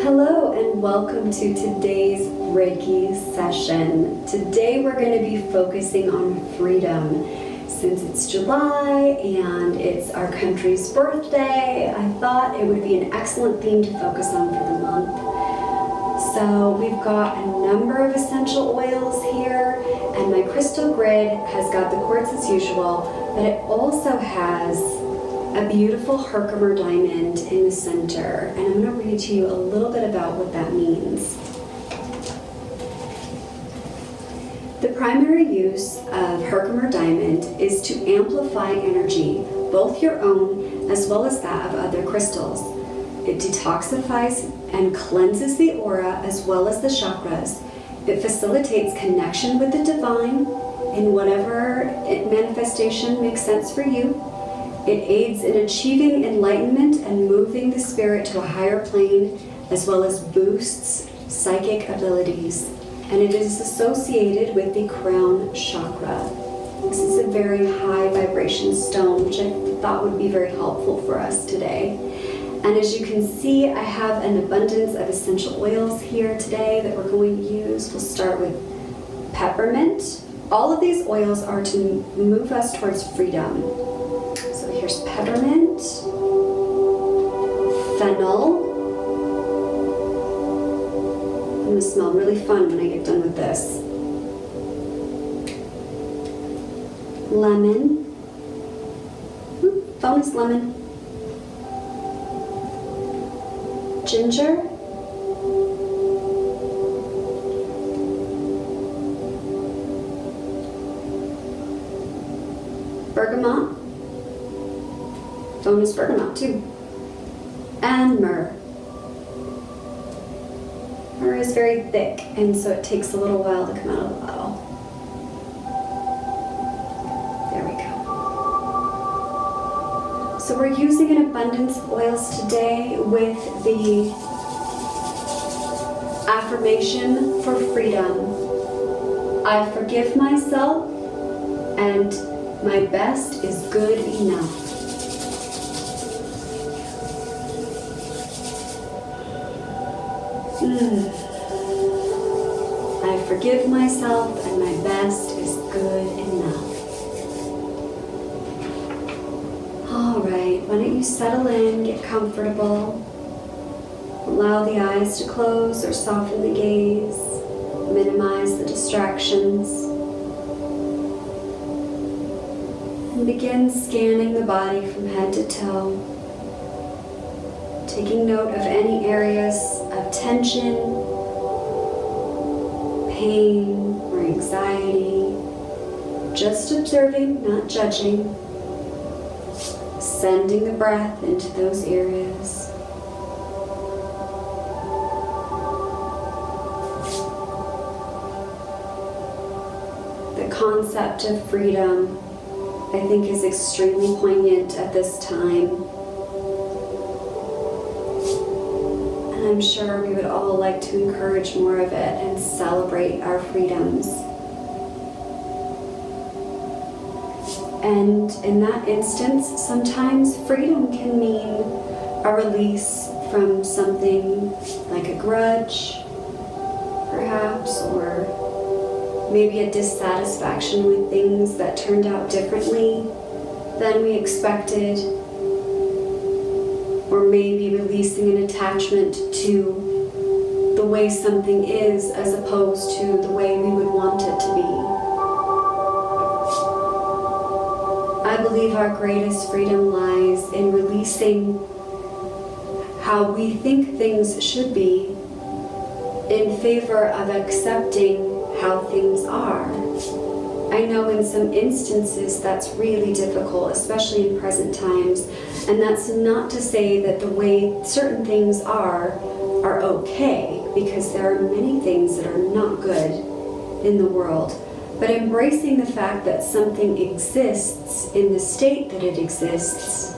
Hello and welcome to today's Reiki session. Today we're going to be focusing on freedom. Since it's July and it's our country's birthday, I thought it would be an excellent theme to focus on for the month. So we've got a number of essential oils here, and my crystal grid has got the quartz as usual, but it also has a beautiful Gerber diamond in the center, and I'm going to read to you a little bit about what that means. The primary use of Gerber diamond is to amplify energy, both your own as well as that of other crystals. It detoxifies and cleanses the aura as well as the chakras. It facilitates connection with the divine in whatever manifestation makes sense for you. It aids in achieving enlightenment and moving the spirit to a higher plane, as well as boosts psychic abilities. And it is associated with the crown chakra. This is a very high vibration stone, which I thought would be very helpful for us today. And as you can see, I have an abundance of essential oils here today that we're going to use. We'll start with peppermint. All of these oils are to move us towards freedom. So here's peppermint, fennel. It's going to smell really fun when I get done with this. Lemon. Phone is lemon. Ginger. Bergamot. Phone is bergamot too. And myrrh. Myrrh is very thick, and so it takes a little while to come out of the bottle. There we go. So we're using an abundance of oils today with the affirmation for freedom. I forgive myself, and my best is good enough. I forgive myself, and my best is good enough. All right, why don't you settle in, get comfortable. Allow the eyes to close or soften the gaze. Minimize the distractions. And begin scanning the body from head to toe. Taking note of any areas of tension, pain, or anxiety. Just observing, not judging. Sending the breath into those areas. The concept of freedom, I think, is extremely poignant at this time. I'm sure we would all like to encourage more of it and celebrate our freedoms. And in that instance, sometimes freedom can mean a release from something like a grudge, perhaps, or maybe a dissatisfaction with things that turned out differently than we expected. Or maybe releasing an attachment to the way something is as opposed to the way we would want it to be. I believe our greatest freedom lies in releasing how we think things should be in favor of accepting how things are. I know in some instances that's really difficult, especially in present times, and that's not to say that the way certain things are okay, because there are many things that are not good in the world. But embracing the fact that something exists in the state that it exists,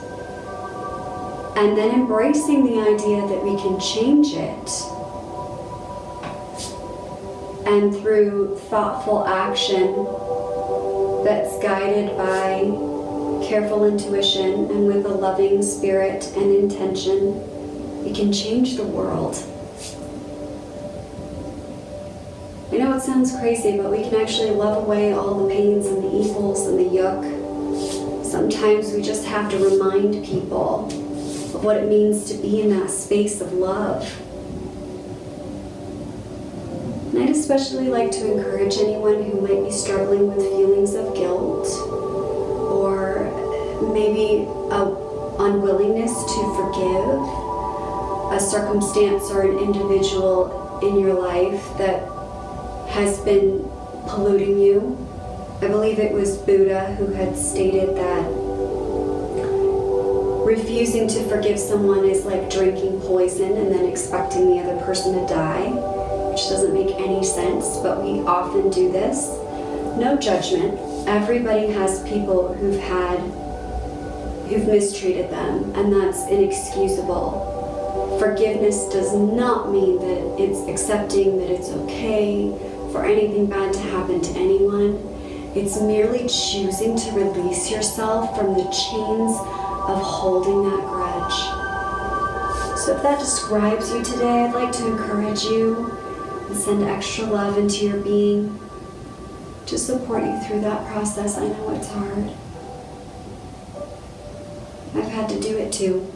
and then embracing the idea that we can change it, and through thoughtful action that's guided by careful intuition and with a loving spirit and intention, we can change the world. I know it sounds crazy, but we can actually love away all the pains and the evils and the yuck. Sometimes we just have to remind people of what it means to be in that space of love. And I'd especially like to encourage anyone who might be struggling with feelings of guilt or maybe an unwillingness to forgive a circumstance or an individual in your life that has been polluting you. I believe it was Buddha who had stated that refusing to forgive someone is like drinking poison and then expecting the other person to die, which doesn't make any sense, but we often do this. No judgment. Everybody has people who've mistreated them, and that's inexcusable. Forgiveness does not mean that it's accepting that it's okay for anything bad to happen to anyone. It's merely choosing to release yourself from the chains of holding that grudge. So if that describes you today, I'd like to encourage you and send extra love into your being to support you through that process. I know it's hard. I've had to do it too.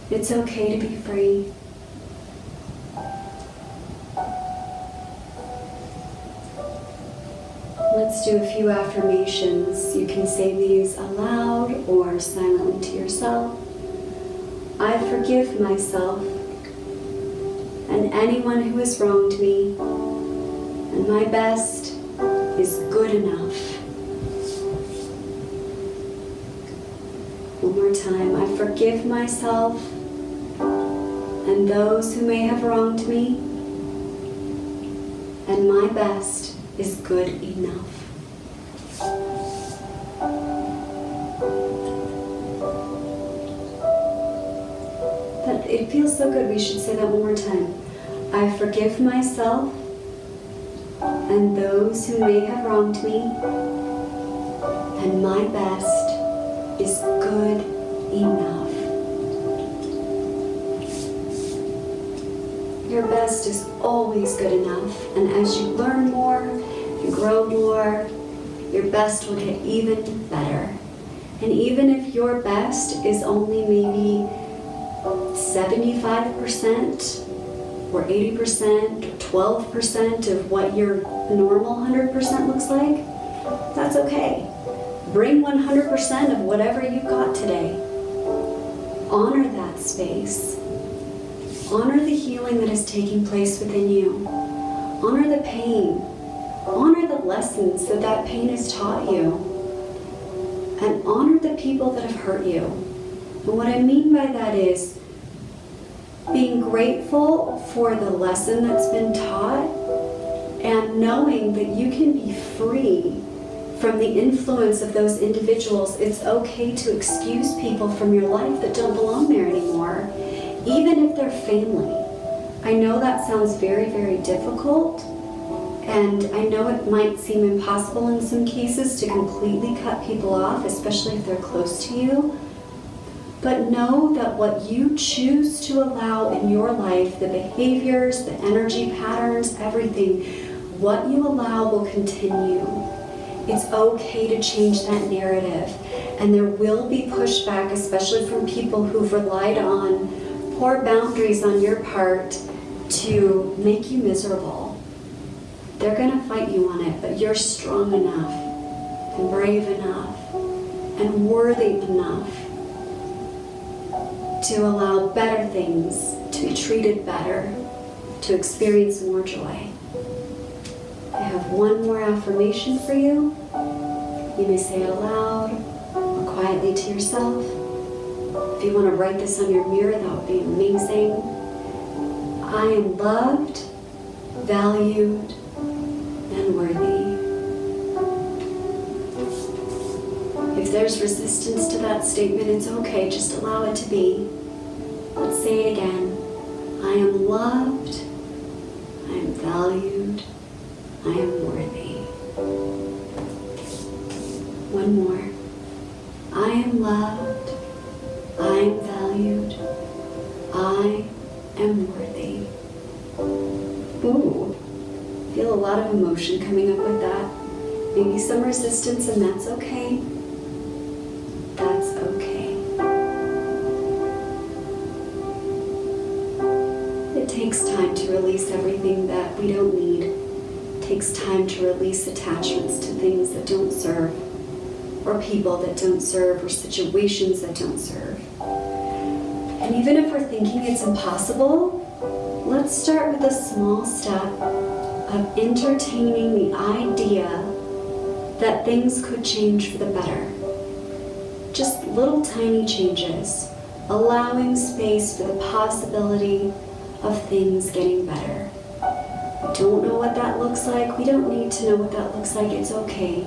It's okay to be free. Let's do a few affirmations. You can say these aloud or silently to yourself. I forgive myself and anyone who has wronged me, and my best is good enough. One more time. I forgive myself and those who may have wronged me, and my best is good enough. It feels so good. We should say that one more time. I forgive myself and those who may have wronged me, and my best is good enough. Your best is always good enough, and as you learn more and grow more, your best will get even better. And even if your best is only maybe 75% or 80% or 12% of what your normal 100% looks like, that's okay. Bring 100% of whatever you got today. Honor that space. Honor the healing that is taking place within you. Honor the pain. Honor the lessons that that pain has taught you. And honor the people that have hurt you. And what I mean by that is being grateful for the lesson that's been taught and knowing that you can be free from the influence of those individuals. It's okay to excuse people from your life that don't belong there anymore, even if they're family. I know that sounds very, very difficult, and I know it might seem impossible in some cases to completely cut people off, especially if they're close to you. But know that what you choose to allow in your life, the behaviors, the energy patterns, everything, what you allow will continue. It's okay to change that narrative. And there will be pushback, especially from people who've relied on poor boundaries on your part to make you miserable. They're going to fight you on it, but you're strong enough and brave enough and worthy enough to allow better things, to be treated better, to experience more joy. I have one more affirmation for you. You may say it aloud or quietly to yourself. If you want to write this on your mirror, that would be amazing. I am loved, valued, and worthy. If there's resistance to that statement, it's okay. Just allow it to be. Let's say it again. I am loved. I am valued. I am worthy. One more. I am loved. I'm valued. I am worthy. Ooh, feel a lot of emotion coming up with that. Maybe some resistance, and that's okay. That's okay. It takes time to release everything that we don't need. It takes time to release attachments to things that don't serve, or people that don't serve, or situations that don't serve. And even if we're thinking it's impossible, let's start with a small step of entertaining the idea that things could change for the better. Just little tiny changes, allowing space for the possibility of things getting better. We don't know what that looks like. We don't need to know what that looks like. It's okay.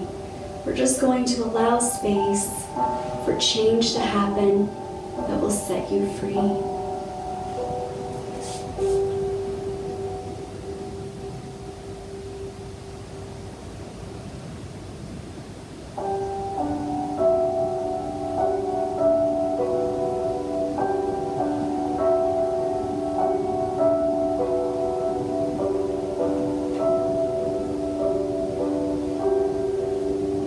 We're just going to allow space for change to happen that will set you free.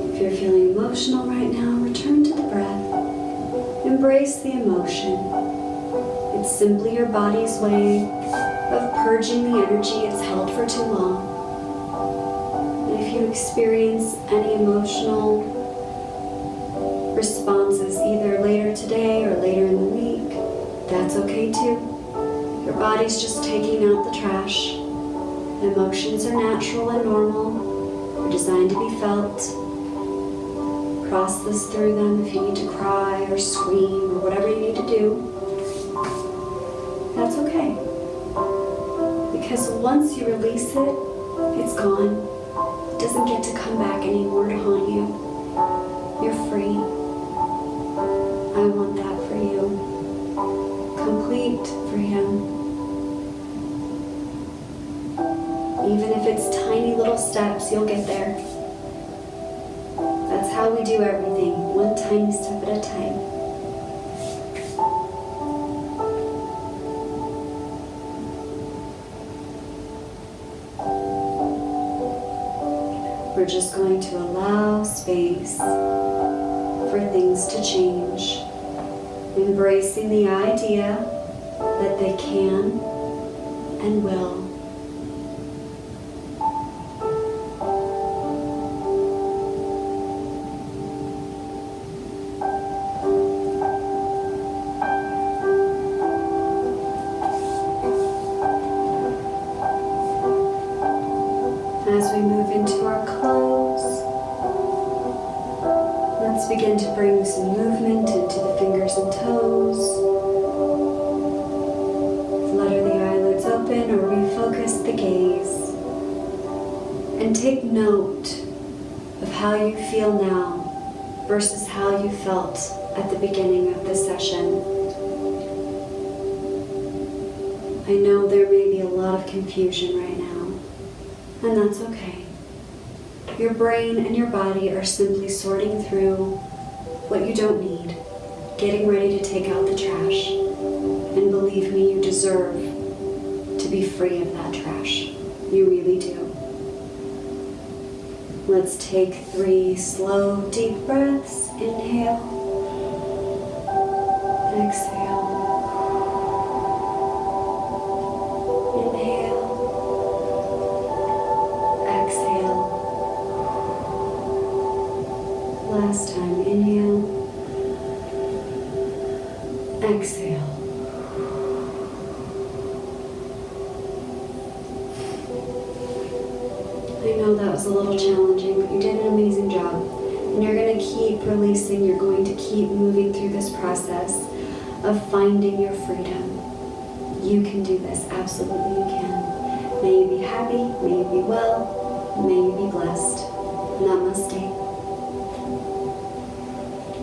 If you're feeling emotional right now, return to the breath. Embrace the emotion. It's simply your body's way of purging the energy it's held for too long. And if you experience any emotional responses either later today or later in the week, that's okay too. Your body's just taking out the trash. Emotions are natural and normal. They're designed to be felt. Process through them if you need to cry or scream or whatever you need to do. That's okay. Because once you release it, it's gone. It doesn't get to come back anymore to haunt you. You're free. I want that for you. Complete freedom. Even if it's tiny little steps, you'll get there. That's how we do everything, one tiny step at a time. We're just going to allow space for things to change, embracing the idea that they can and will. As we move into our close, let's begin to bring some movement into the fingers and toes. Flutter the eyelids open or refocus the gaze. And take note of how you feel now versus how you felt at the beginning of this session. I know there may be a lot of confusion right now. And that's okay. Your brain and your body are simply sorting through what you don't need, getting ready to take out the trash. And believe me, you deserve to be free of that trash. You really do. Let's take 3 slow, deep breaths. Inhale. Exhale. Inhale. Last time, inhale, exhale. I know that was a little challenging, but you did an amazing job. And you're going to keep releasing, you're going to keep moving through this process of finding your freedom. You can do this, absolutely you can. May you be happy, may you be well, may you be blessed. Namaste.